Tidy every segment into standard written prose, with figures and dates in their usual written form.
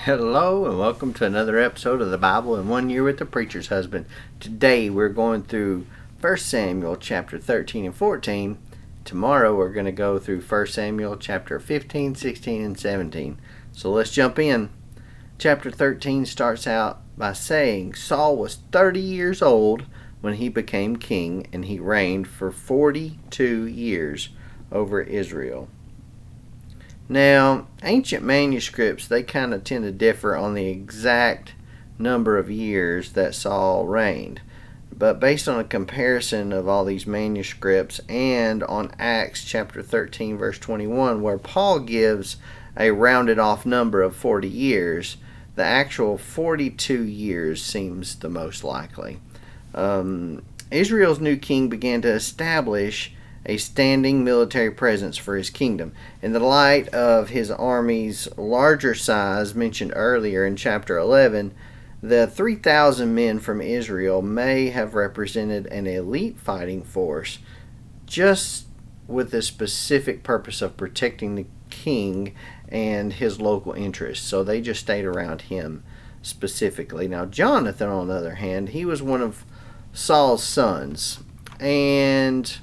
Hello and welcome to another episode of the Bible in 1 Year with the Preacher's Husband. Today we're going through 1 Samuel chapter 13 and 14. Tomorrow we're going to go through 1 Samuel chapter 15, 16, and 17. So let's jump in. Chapter 13 starts out by saying Saul was 30 years old when he became king, and he reigned for 42 years over Israel. Now, ancient manuscripts, they kind of tend to differ on the exact number of years that Saul reigned. But based on a comparison of all these manuscripts and on Acts chapter 13 verse 21, where Paul gives a rounded off number of 40 years, the actual 42 years seems the most likely. Israel's new king began to establish a standing military presence for his kingdom. In the light of his army's larger size mentioned earlier in chapter 11, the 3,000 men from Israel may have represented an elite fighting force just with the specific purpose of protecting the king and his local interests. So they just stayed around him specifically. Now, Johnathan, on the other hand, he was one of Saul's sons, and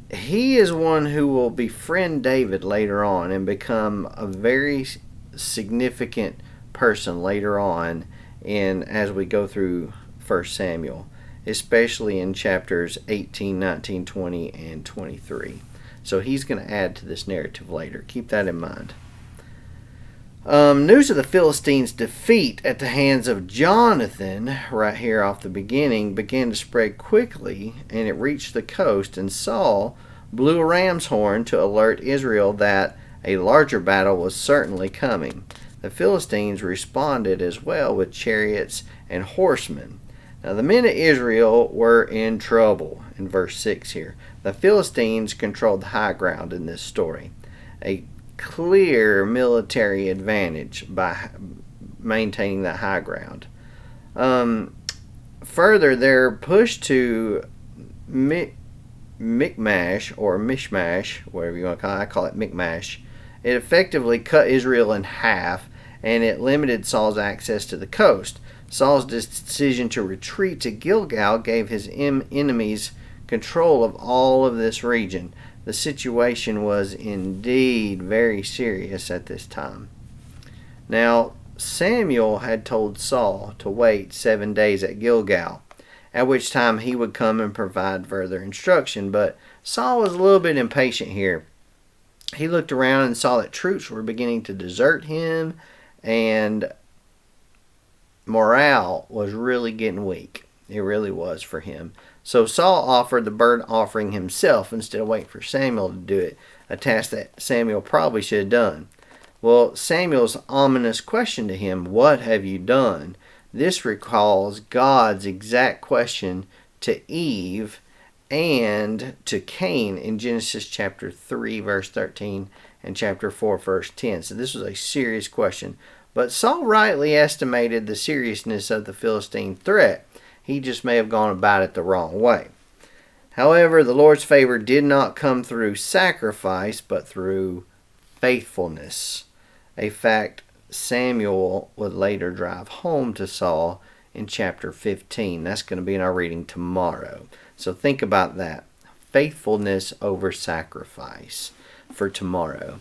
he is one who will befriend David later on and become a very significant person later on as we go through 1 Samuel, especially in chapters 18, 19, 20, and 23. So he's going to add to this narrative later. Keep that in mind. News of the Philistines' defeat at the hands of Johnathan, right here off the beginning, began to spread quickly, and it reached the coast, and Saul blew a ram's horn to alert Israel that a larger battle was certainly coming. The Philistines responded as well with chariots and horsemen. Now the men of Israel were in trouble, in verse 6 here. The Philistines controlled the high ground in this story. A clear military advantage by maintaining that high ground. Further, their push to Michmash, or Mishmash, whatever you want to call it, I call it Michmash, it effectively cut Israel in half, and it limited Saul's access to the coast. Saul's decision to retreat to Gilgal gave his enemies control of all of this region. The situation was indeed very serious at this time. Now, Samuel had told Saul to wait 7 days at Gilgal, at which time he would come and provide further instruction. But Saul was a little bit impatient here. He looked around and saw that troops were beginning to desert him, and morale was really getting weak. It really was for him. So Saul offered the burnt offering himself instead of waiting for Samuel to do it, a task that Samuel probably should have done. Well, Samuel's ominous question to him, "What have you done?" This recalls God's exact question to Eve and to Cain in Genesis chapter 3 verse 13 and chapter 4 verse 10. So this was a serious question. But Saul rightly estimated the seriousness of the Philistine threat. He just may have gone about it the wrong way. However, the Lord's favor did not come through sacrifice, but through faithfulness, a fact Samuel would later drive home to Saul in chapter 15. That's going to be in our reading tomorrow. So think about that. Faithfulness over sacrifice for tomorrow.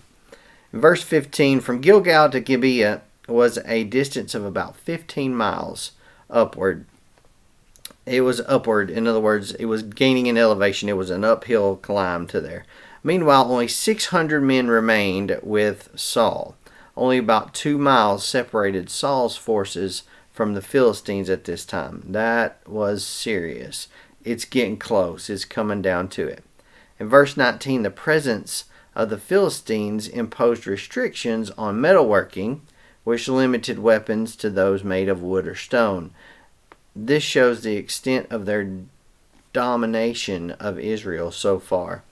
In verse 15, from Gilgal to Gibeah was a distance of about 15 miles upward. It was upward. In other words, it was gaining in elevation. It was an uphill climb to there. Meanwhile, only 600 men remained with Saul. Only about 2 miles separated Saul's forces from the Philistines at this time. That was serious. It's getting close. It's coming down to it. In verse 19, the presence of the Philistines imposed restrictions on metalworking, which limited weapons to those made of wood or stone. This shows the extent of their domination of Israel so far,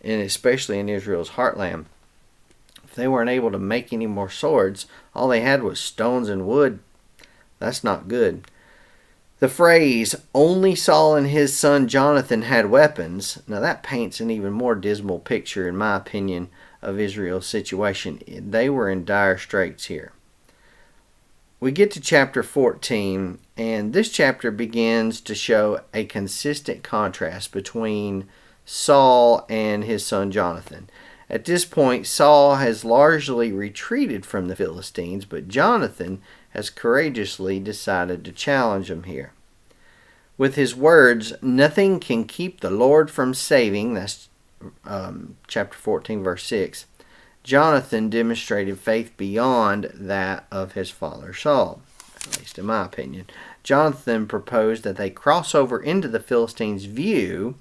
and especially in Israel's heartland. If they weren't able to make any more swords, all they had was stones and wood. That's not good. The phrase, only Saul and his son Johnathan had weapons, now that paints an even more dismal picture, in my opinion, of Israel's situation. They were in dire straits here. We get to chapter 14, and this chapter begins to show a consistent contrast between Saul and his son Johnathan. At this point, Saul has largely retreated from the Philistines, but Johnathan has courageously decided to challenge him here. With his words, nothing can keep the Lord from saving, that's chapter 14, verse 6, Johnathan demonstrated faith beyond that of his father Saul, at least in my opinion. Johnathan proposed that they cross over into the Philistines' view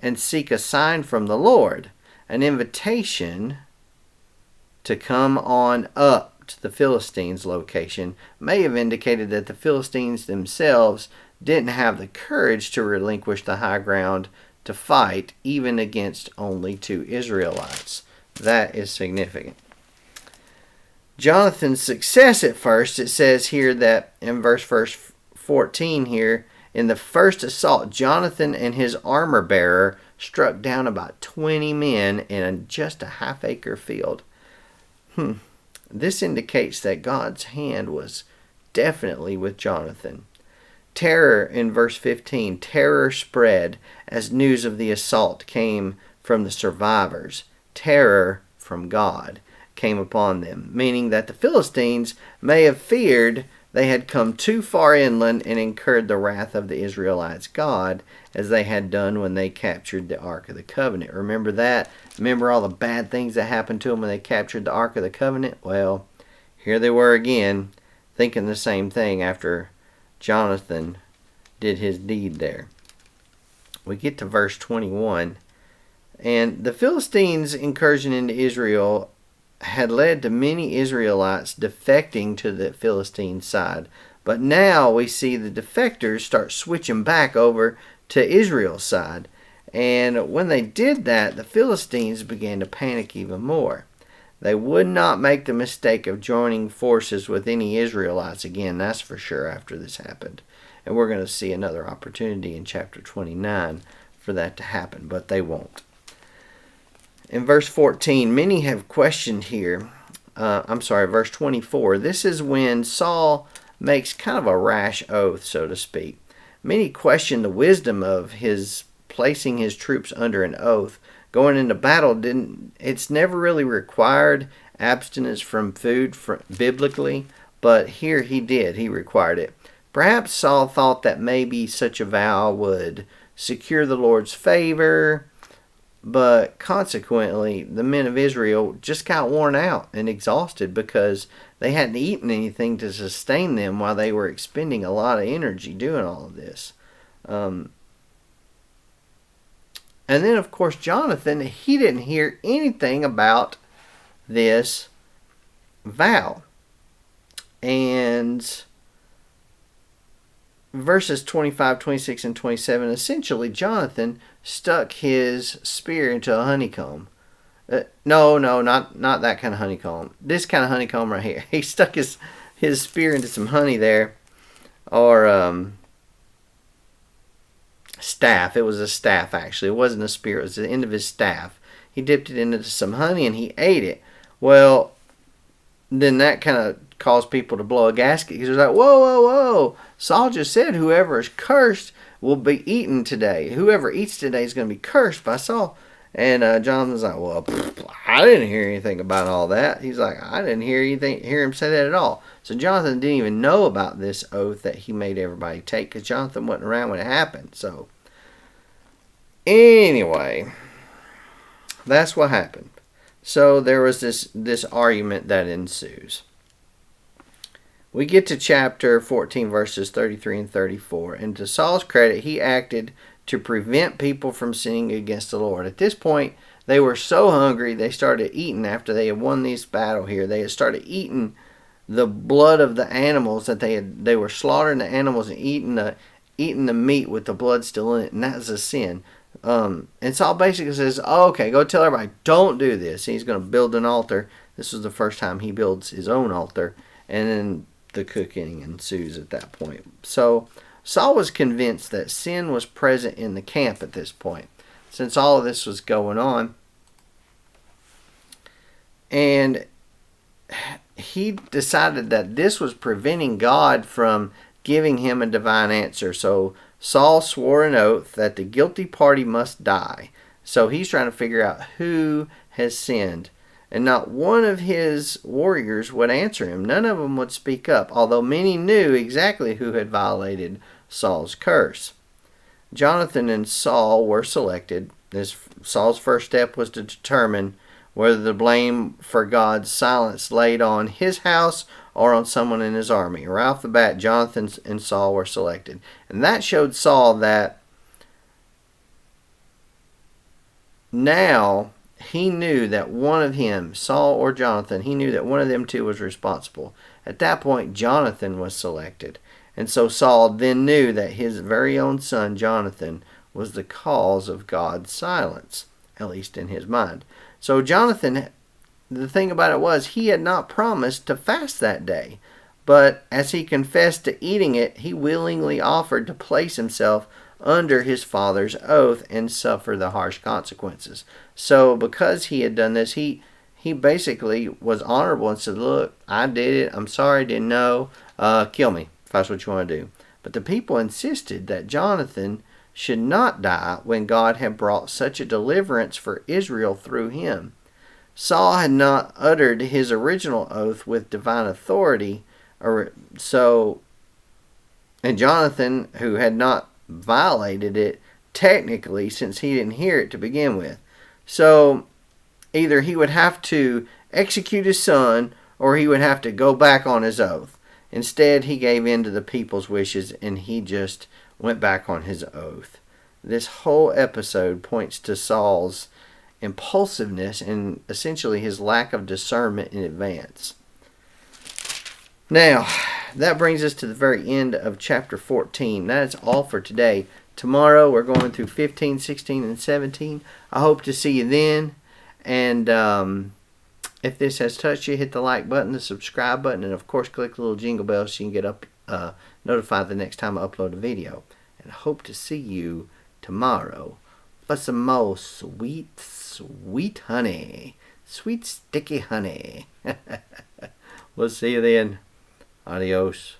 and seek a sign from the Lord, an invitation to come on up to the Philistines' location may have indicated that the Philistines themselves didn't have the courage to relinquish the high ground to fight even against only 2 Israelites. That is significant. Jonathan's success at first, it says here that in verse 14 here, in the first assault, Johnathan and his armor bearer struck down about 20 men in just a half-acre field. This indicates that God's hand was definitely with Johnathan. Terror, in verse 15, terror spread as news of the assault came from the survivors. Terror from God came upon them, meaning that the Philistines may have feared they had come too far inland and incurred the wrath of the Israelites' God, as they had done when they captured the Ark of the Covenant. Remember that? Remember all the bad things that happened to them when they captured the Ark of the Covenant? Well, here they were again, thinking the same thing after Johnathan did his deed there. We get to verse 21, and the Philistines' incursion into Israel had led to many Israelites defecting to the Philistine side. But now we see the defectors start switching back over to Israel's side. And when they did that, the Philistines began to panic even more. They would not make the mistake of joining forces with any Israelites again, that's for sure, after this happened. And we're going to see another opportunity in chapter 29 for that to happen, but they won't. In verse 14, many have questioned here. Verse 24. This is when Saul makes kind of a rash oath, so to speak. Many question the wisdom of his placing his troops under an oath. Going into battle, it's never really required abstinence from food biblically, but here he did. He required it. Perhaps Saul thought that maybe such a vow would secure the Lord's favor, but consequently, the men of Israel just got worn out and exhausted because they hadn't eaten anything to sustain them while they were expending a lot of energy doing all of this. And then, of course, Johnathan, he didn't hear anything about this vow. And verses 25, 26, and 27, essentially Johnathan stuck his spear into a honeycomb. No, not that kind of honeycomb. This kind of honeycomb right here. He stuck his spear into some honey there. Or staff. It was a staff, actually. It wasn't a spear. It was the end of his staff. He dipped it into some honey and he ate it. Well, then that kind of caused people to blow a gasket. Because they're like, whoa. Saul just said whoever is cursed will be eaten today. Whoever eats today is going to be cursed by Saul. And Jonathan's like, well, I didn't hear anything about all that. He's like, I didn't hear him say that at all. So Jonathan didn't even know about this oath that he made everybody take, because Jonathan wasn't around when it happened. So anyway, that's what happened. So there was this argument that ensues. We get to chapter 14, verses 33 and 34. And to Saul's credit, he acted to prevent people from sinning against the Lord. At this point, they were so hungry, they started eating after they had won this battle here. They had started eating the blood of the animals that they were slaughtering the animals and eating the meat with the blood still in it, and that was a sin. And Saul basically says, okay, go tell everybody, don't do this. He's going to build an altar. This was the first time he builds his own altar, and then the cooking ensues at that point. So Saul was convinced that sin was present in the camp at this point, since all of this was going on. And he decided that this was preventing God from giving him a divine answer. So Saul swore an oath that the guilty party must die. So he's trying to figure out who has sinned. And not one of his warriors would answer him. None of them would speak up, although many knew exactly who had violated Saul's curse. Johnathan and Saul were selected. Saul's first step was to determine whether the blame for God's silence laid on his house or on someone in his army. Right off the bat, Johnathan and Saul were selected. And that showed Saul that now he knew that one of him, Saul or Johnathan, he knew that one of them two was responsible. At that point, Johnathan was selected. And so Saul then knew that his very own son, Johnathan, was the cause of God's silence, at least in his mind. So Johnathan, the thing about it was, he had not promised to fast that day. But as he confessed to eating it, he willingly offered to place himself under his father's oath and suffer the harsh consequences. So because he had done this, he basically was honorable and said, look, I did it. I'm sorry, didn't know. Kill me if that's what you want to do. But the people insisted that Johnathan should not die when God had brought such a deliverance for Israel through him. Saul had not uttered his original oath with divine authority, and Johnathan, who had not violated it technically since he didn't hear it to begin with. So either he would have to execute his son or he would have to go back on his oath. Instead, he gave in to the people's wishes and he just went back on his oath. This whole episode points to Saul's impulsiveness and essentially his lack of discernment in advance. Now, that brings us to the very end of chapter 14. That is all for today. Tomorrow we're going through 15, 16, and 17. I hope to see you then. And if this has touched you, hit the like button, the subscribe button, and of course click the little jingle bell so you can get notified the next time I upload a video. And I hope to see you tomorrow for some more sweet, sweet honey. Sweet, sticky honey. We'll see you then. Adios.